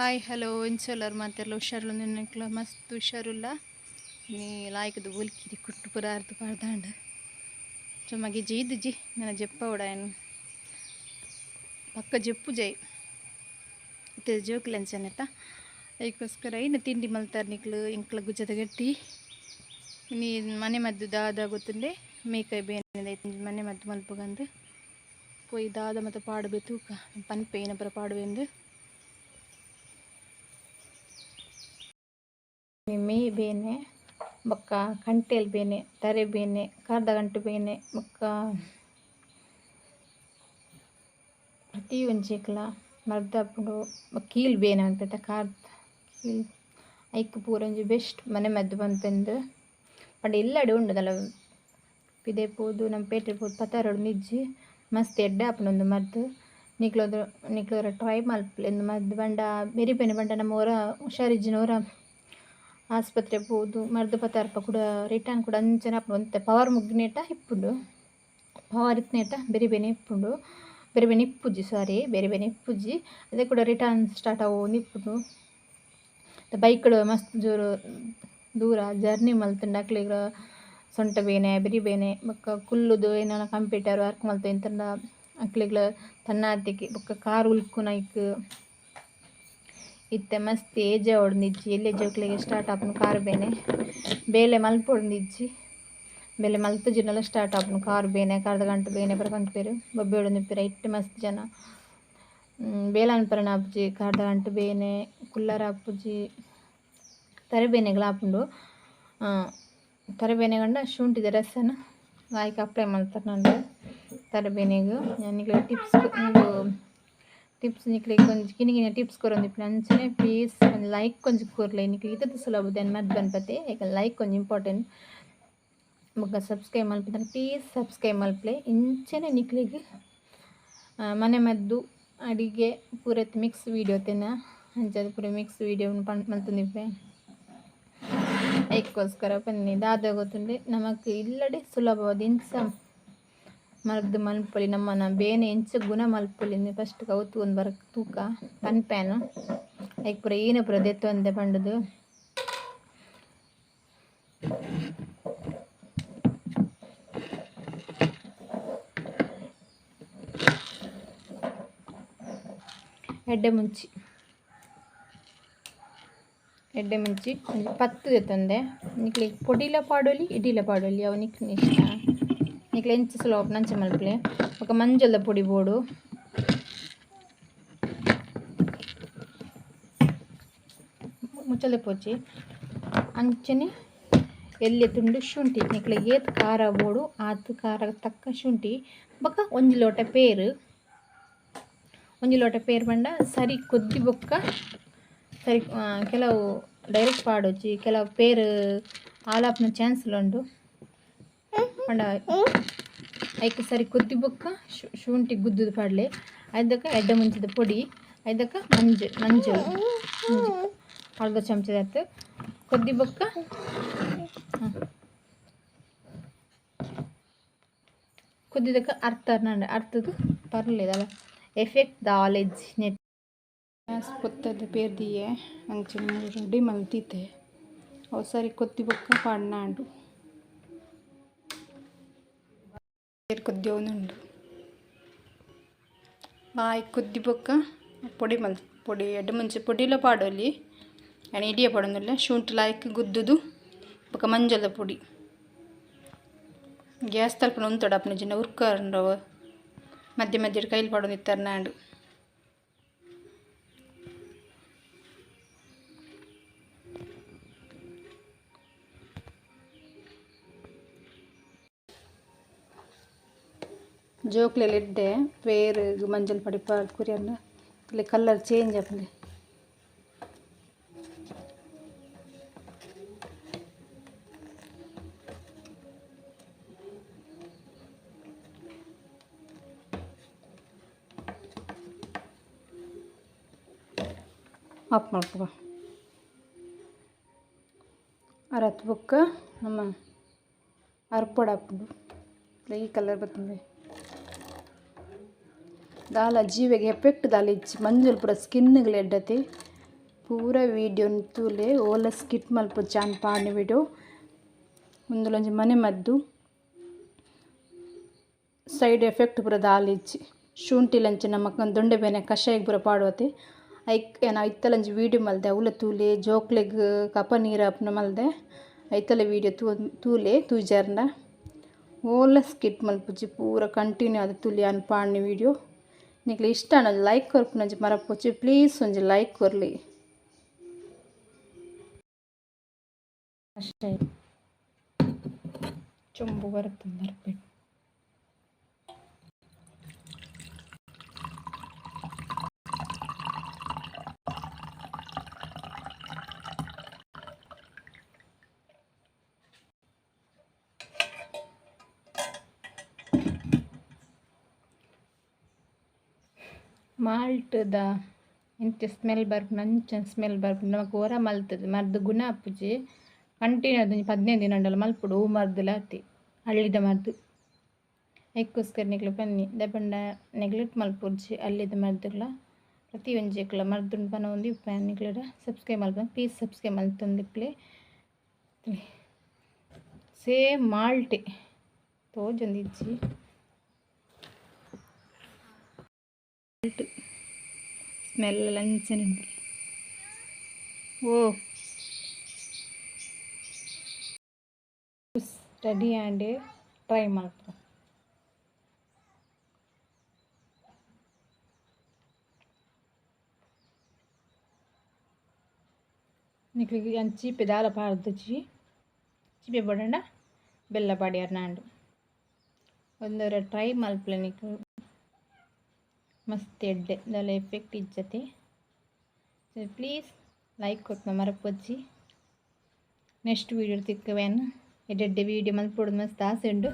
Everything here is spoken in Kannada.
ಹಾಯ್ ಹಲೋ ಇಂಚಲ್ಲರು ಮಾತೆಲ್ಲ ಹುಷಾರು ನಿನ್ನಕ್ಲ ಮಸ್ತ್ ಹುಷಾರುಲ್ಲ ನೀ ಲಾಯ್ಕದು ಗೋಲ್ಕಿರಿ ಕುಟ್ಟು ಪುರ ಅರ್ಧ ಪಾಡ್ದಾಂಡ್ ಚೊಮ್ಮಗೆ ಜೀದು ಜಿ ನನ್ನ ಜೆಪ್ಪ ಉಡಾಯನು ಪಕ್ಕ ಜೆಪ್ಪು ಜೈ ಇತ್ತೆ ಜೋಕ್ಲೆಂಚನೆತ್ತ ಅದಕ್ಕೋಸ್ಕರ ಇನ್ನು ತಿಂಡಿ ಮಲ್ತಾರೆ ನಿಕ್ಲು ಇಂಕ್ಲ ಗುಜ್ಜದ ಗಟ್ಟಿ ನೀ ಮನೆ ಮದ್ದು ದಾದ ಗೊತ್ತುಂಡೆ ಮೇಕೈ ಬೇನೆ ಮನೆ ಮದ್ದು ಮಲ್ಪಗಂದು ಪೋಯಿ ದಾದ ಮತ್ತು ಪಾಡಬೇ ತೂಕ ಪನ್ಪೆ ಏನಪ್ಪರ ಪಾಡುವೆಂದು ಮೇ ಬೇನೆ ಬೊಕ್ಕ ಕಂಟೆಲ್ ಬೇನೆ ತರೆ ಬೇನೆ ಕಾರ್ದ ಗಂಟು ಬೇನೆ ಬೊಕ್ಕ ಪ್ರತಿ ಒಂಜೇಕ್ಲ ಮರ್ದಾಪುಂಡು ಕೀಲ್ ಬೇನೆ ಅನ್ಪೇತ ಕಾರ್ದ ಕೀಲ್ ಐಕ್ ಪೂರ ಒಂಜಿ ಬೆಸ್ಟ್ ಮನೆ ಮದ್ದು ಪನ್ಪೆಂದು ಪಂಡ ಎಲ್ಲಡೆ ಉಂಡದಲ್ಲ ಪಿದೆ ಪೋದು ನಮ್ಮ ಪೇಟೆ ಪೋದು ಪತ್ತಾರೋಡು ನಿಜ್ಜಿ ಮಸ್ತ್ ಎಡ್ಡೆ ಆಪುಂಡು ಮದ್ದು ನಿಕ್ಲೋರ ಟ್ರೈ ಮಲ್ಪಲೆ ಮದ್ದು ಬಂಡ ಬೆರಿಪೇನೆ ಬಂಡ ನಮ್ಮವರ ಹುಷಾರಿಜ್ಜಿನವರ ಆಸ್ಪತ್ರೆ ಪೋದು ಮರ್ದು ಪತ್ತಾರ್ಪ ಕೂಡ ರಿಟರ್ನ್ ಕೂಡ ಅಂಚನೆ ಆಪುಂಡು ಒಂತೆ ಪವರ್ ಮುಗ್ಗಿನೇಟ ಇಪ್ಪುಂಡು ಪವರ್ ಇತ್ನೇಟ ಬೇರೆ ಬೇನೆ ಇಪ್ಪುಂಡು ಬೇರೆ ಬೇನೆ ಇಪ್ಪುಜಿ ಬೇರೆ ಬೇನೆ ಇಪ್ಪುಜಿ ಅದೇ ಕೂಡ ರಿಟರ್ನ್ ಸ್ಟಾರ್ಟ್ ಆಗೋ ಇಪ್ಪುಂಡು ಬೈಕ್ ಮಸ್ತ್ ಜೋರು ದೂರ ಜರ್ನಿ ಮಲ್ತಂಡು ಅಕ್ಲಿಗ ಸೊಂಟ ಬೇನೆ ಬೆರಿ ಬೇನೆ ಬೊಕ್ಕ ಕುಲ್ಲುದು ಏನಾರ ಕಂಪ್ಯೂಟರ್ ವರ್ಕ್ ಮಲ್ತು ಎಂತಂಡ ಅಕ್ಲಿಗ್ಲ ತನ್ನಾತಿಗೆ ಬೊಕ್ಕ ಕಾರ್ ಉಲ್ಕುನೈಕ್ ಇತ್ತೆ ಮಸ್ತ್ ಏಜ ಹೊಡ್ನಿಜ್ಜಿ ಎಲ್ಲೆ ಜೋಕ್ಲೆಗೆ ಸ್ಟಾರ್ಟ್ ಆಪುನು ಕಾರು ಬೇನೆ ಬೇಲೆ ಮಲ್ಪೊಡ್ನಿಜ್ಜಿ ಬೇಲೆ ಮಲ್ತುಜಿನೆಲ್ಲ ಸ್ಟಾರ್ಟ್ ಆಪುನು ಕಾರು ಬೇನೆ ಕಾರ್ದ ಗಂಟು ಬೇನೆ ಪರ ಪಂದ್ಪೇರು ಬೊಬ್ಬೆ ಹೊಡನಿಪ್ಪೆರ ಇಟ್ಟು ಮಸ್ತ್ ಜನ ಬೇಲನ್ಪರನ ಆಪುಜಿ ಕಾರ್ದ ಗಂಟು ಬೇನೆ ಕುಲ್ಲರ ಆಪುಜಿ ತರೆ ಬೇನೆಗಳು ಆಪುಂಡು ತರೆ ಬೇನೆ ಗಂಡ ಶುಂಠಿದ ರಸನ ಲಾಯ್ಕ್ ಅಪ್ಲೈ ಮಾಡ್ತಾರೆ ನಾನು ತರೆ ಬೇನೆಗೂ ನನಗೆ ಟಿಪ್ಸ್ ನಿಕ್ಲಿಗೆ ಕೊಂಚ ಕಿನಿಗಿನ ಟಿಪ್ಸ್ ಕೊರೊಂದಿಪ್ಪು ಅಂಚನೆ ಪ್ಲೀಸ್ ಒಂದು ಲೈಕ್ ಕೊಂಚ ಕೊರ್ಲೆ ನಿಕ್ಲಿಗೆ ಇದ್ದದ್ದು ಸುಲಭ ಮದ್ದು ಬನ್ಪತ್ತೆ ಯಾಕಂದ್ರೆ ಲೈಕ್ ಕೊಂಚ ಇಂಪಾರ್ಟೆಂಟ್ ಬೊಕ್ಕ ಸಬ್ಸ್ಕ್ರೈಬ್ ಮಲ್ಪೆ ಪ್ಲೀಸ್ ಸಬ್ಸ್ಕ್ರೈಬ್ ಮಲ್ಪಲೆ ಇಂಚನೆ ನಿಕ್ಲಿಗೆ ಮನೆ ಮದ್ದು ಅಡಿಗೆ ಪೂರತ್ ಮಿಕ್ಸ್ ವೀಡಿಯೋ ತೆನ ಅಂಚದು ಪೂರ ಮಿಕ್ಸ್ ವೀಡಿಯೋ ಮಲ್ತುಂದಿಪ್ಪೆ ಅದಕ್ಕೋಸ್ಕರ ಬನ್ನಿ ದಾದ ಗೊತ್ತುಂಡೆ ನಮಕ್ ಇಲ್ಲಡೆ ಸುಲಭವಾದ ಇಂಚ ಮರ್ದು ಮಲ್ಪೊಲಿ ನಮ್ಮನ ಬೇನೆ ಎಂಚ ಗುಣ ಮಲ್ಪೊಲಿ ಫಸ್ಟ್ ಕೌತು ಒಂದು ಬರ ತೂಕ ಪನ್ಪ್ಯಾನು ಐಕ್ ಪೂರ ಏನು ಪೂರ ದೆತ್ತು ಅಂದೆ ಪಂಡದು ಎಡ್ಡೆ ಮುಂಚಿ ಒಂದು 10 ದೆತ್ತಂದೆ ನಿಕ್ಲಿಗೆ ಪೊಡಿಲ ಪಾಡೋಲಿ ಇಡಿಲ ಪಾಡೋಲಿ ಅವು ನಿಕ್ಲಿನ ಇಷ್ಟ ನಿಕ್ಲೆ ಎಂಚ ಸುಲಭ ನಂಚ ಮಲ್ಪಲೆ ఒక ಮಂಜದ ಪೊಡಿ ಬೋಡು ಮುಚ್ಚಲೆ ಪೋಚಿ ಅಂಚನೆ ಎಲ್ಲಿ ತುಂಡು ಶುಂಠಿ ನಿಕ್ಲೆ ಏತ್ ಖಾರ ಬೋಡು ಆತು ಖಾರ ತಕ್ಕ ಶುಂಠಿ ಬೊಕ್ಕ ಒಂಜಿ ಲೋಟ ಪೇರು ಬಂಡ ಸರಿ ಕೊದ್ದಿ ಬೊಕ್ಕ ಸರಿ ಕೆಲವು ಡೈರೆಕ್ಟ್ ಪಾಡೋಚಿ ಕೆಲವು ಪೇರು ಆಲಾಪ್ನ ಚಾನ್ಸ್ಲ ಉಂಡು ಪಂಡ ಐಕೆ ಸರಿ ಕೊದ್ದಿ ಬೊಕ್ಕ ಶುಂಠಿ ಗುದ್ದುದು ಪಾಡ್ಲೆ ಐದಕ್ಕ ಎಡ್ಡೆ ಮುಂಚಿದ ಪೊಡಿ ಐದಕ್ಕ ಮಂಜು ಅರ್ಧ ಚಮಚದತ್ತು ಕೊದ್ದಿ ಬೊಕ್ಕ ಕೊದ್ದಿದಕ್ಕ ಅರ್ಥದ್ದು ಪರ್ಲೇದಲ್ಲ ಎಫೆಕ್ಟ್ ದಾಲೆಜ್ ನೆಟ್ ಪೊತ್ತದ ಪೇರ್ದಿಯೆ ಅಂಚನೆ ರೆಡಿ ಮಲ್ತಿತ್ತೆ ಅವು ಸರಿ ಕೊದ್ದಿ ಬೊಕ್ಕ ಪಾಡ್ನಾಂಡು ಕೊದ್ದಿ ಅವನುಂಡು ಬಾಯಿ ಕೊದ್ದಿ ಬೊಕ್ಕ ಪೊಡಿ ಎಡ್ಡೆ ಮುಂಚೆ ಪೊಡಿಲ ಪಾಡೋಲಿ ನಾನು ಇಡಿಯ ಪಡೋದಿಲ್ಲ ಶುಂಠಿ ಲಾಯ್ಕ್ ಗುದ್ದುದು ಬೊಕ್ಕ ಮಂಜದ ಪೊಡಿ ಗ್ಯಾಸ್ ತಲ್ಪನ ಉಂತಡ ಅಪ್ಪನ ಜಿನ್ನ ಉರ್ಕಂಡವ ಮಧ್ಯೆ ಮಧ್ಯೆ ಕೈಲಿ ಪಡೋದಿತ್ತಾರೆ ನಾಡು ಜೋಕ್ಲೆಲ್ಲ ಇಡ್ಡೆ ಪೇರು ಮಂಜಲ್ ಪಡಿ ಪಾಡ್ ಕುರಿಯನ್ನ ಇಲ್ಲಿ ಕಲರ್ ಚೇಂಜ್ ಆಪುಂಡೆ ಆಫ್ ಮಾಡ್ಕೊ ಅರತ್ತು ಬೊಕ್ಕ ನಮ್ಮ ಅರ್ಪೊಡ ಹಾಕೊಂಡು ಈ ಕಲರ್ ಬರ್ತದೆ ದಾಲ ಜೀವೆಗೆ ಎಫೆಕ್ಟ್ ದಾಲ ಇಜ್ಜಿ ಮಂಜುಲು ಪೂರ ಸ್ಕಿನ್ನುಗಳು ಎಡ್ಡತೆ ಪೂರ ವೀಡಿಯೋ ತೂಲೆ ಓಲ ಸ್ಕಿಟ್ ಮಲ್ಪೊಚ್ಚಿ ಅನ್ ಪಾಡ್ನ ವೀಡಿಯೋ ಉಂದುಲೊಂಜಿ ಮನೆ ಮದ್ದು ಸೈಡ್ ಎಫೆಕ್ಟ್ ಪೂರ ದಾಲಿಜ್ಜಿ ಶುಂಠಿಲಂಚಿ ನಮಕ್ ದೊಂಡೆ ಬೇನೆ ಕಷಾಯ ಪೂರ ಪಾಡೋತೆ ಐಕ್ ಏನ ಐತಲಂಜಿ ವೀಡಿಯೋ ಮಲ್ದೆ ಅವಲ ತೂಲೆ ಜೋಕ್ಲೆಗ್ ಕಪ ನೀರು ಅಪ್ನ ಮಲ್ದೆ ಐತಲ ವೀಡಿಯೋ ತೂಲೆ ತೂಜರ್ನ ಓಲ ಸ್ಕಿಟ್ ಮಲ್ಪುಜಿ ಪೂರ ಕಂಟಿನ್ಯೂ ಆದ ತುಲಿ ಅನ್ ಪಾಡ್ನ ವೀಡಿಯೋ ನಿಕ್ಲೆ ಇಷ್ಟ ಅನ್ನೋದು ಲೈಕ್ ಕೊರ್ಪುನಂಜಿ ಮರಪೊಚ್ಚಿ ಪ್ಲೀಸ್ ಒಂಜಿ ಲೈಕ್ ಕೊರ್ಲಿ ಅಷ್ಟೇ ಚೊಂಬು ಬರ್ತದೆ ಬರ್ಬೇಕು ಮಾಲ್ಟ್ದ ಎಂಚ ಸ್ಮೆಲ್ ಬರ್ಪುಂಡು ಅಂಚ ಸ್ಮೆಲ್ ಬರ್ಪುಂಡು ನಮಕ್ ಹೊರ ಮಲ್ತದೆ ಮರ್ದು ಗುಣ ಆಪುಜಿ ಕಂಟಿನ್ಯೂ ಅದು 15 ದಿನ ಉಂಡಲ್ಲ ಮಲ್ಪುಡು ಹೂ ಮರ್ದುಲ ಆತಿ ಹಳ್ಳಿದ ಮರ್ದು ಐಕ್ಕೋಸ್ಕರ ನಿಕ್ಲೆ ಬನ್ನಿ ದಪಂಡ ನೆಗ್ಲೆಕ್ಟ್ ಮಲ್ಪುರ್ಜಿ ಅಲ್ಲಿದ ಮರ್ದುಲ ಪ್ರತಿ ಒಂಜೇಕ್ಲ ಮರ್ದುಂಡು ಪನ ಒಂದು ಇಪ್ಪು ನಿಕ್ಲೆಡ ಸಬ್ಸ್ಕ್ರೈಬ್ ಮಲ್ಪಂದು ಪ್ಲೀಸ್ ಸಬ್ಸ್ಕ್ರೈಬ್ ಮಲ್ತೊಂದಿಕ್ಲೆ ಸೇಮ್ ಮಾಲ್ಟೆ ತೋಜೊಂದಿಜ್ಜಿ ಸ್ಮೆಲ್ ಅಂಚನೆ ಓ ಸ್ಟಡಿ ಆ್ಯಂಡ್ ಟ್ರೈ ಮಾಡ್ತಾರೆ ನಿಕ್ಲಿಗೆ ಚೀಪೆ ದಾಲ ಪಾಡ್ದುಜಿ ಚೀಪೆ ಬಡಂಡ ಬೆಲ್ಲ ಪಾಡ್ಯಾರ ನಾಂಡು ಒಂದರ ಟ್ರೈ ಮಲ್ಪಲೆ ನಿಕ್ಲು ಮಸ್ತ್ ಎಡ್ಡೆ ದಾಲ ಎಫೆಕ್ಟ್ ಇಜ್ಜತೆ ಪ್ಲೀಸ್ ಲೈಕ್ ಕೊಟ್ನ ಮರಪೊಚ್ಚಿ ನೆಕ್ಸ್ಟ್ ವೀಡಿಯೋ ತಿಕ್ಕವೇನು ಎಡ್ಡೆ ವೀಡಿಯೋ ಮಲ್ಪೊಡು ಮಸ್ತ್ ಆಸೆ ಉಂಡು.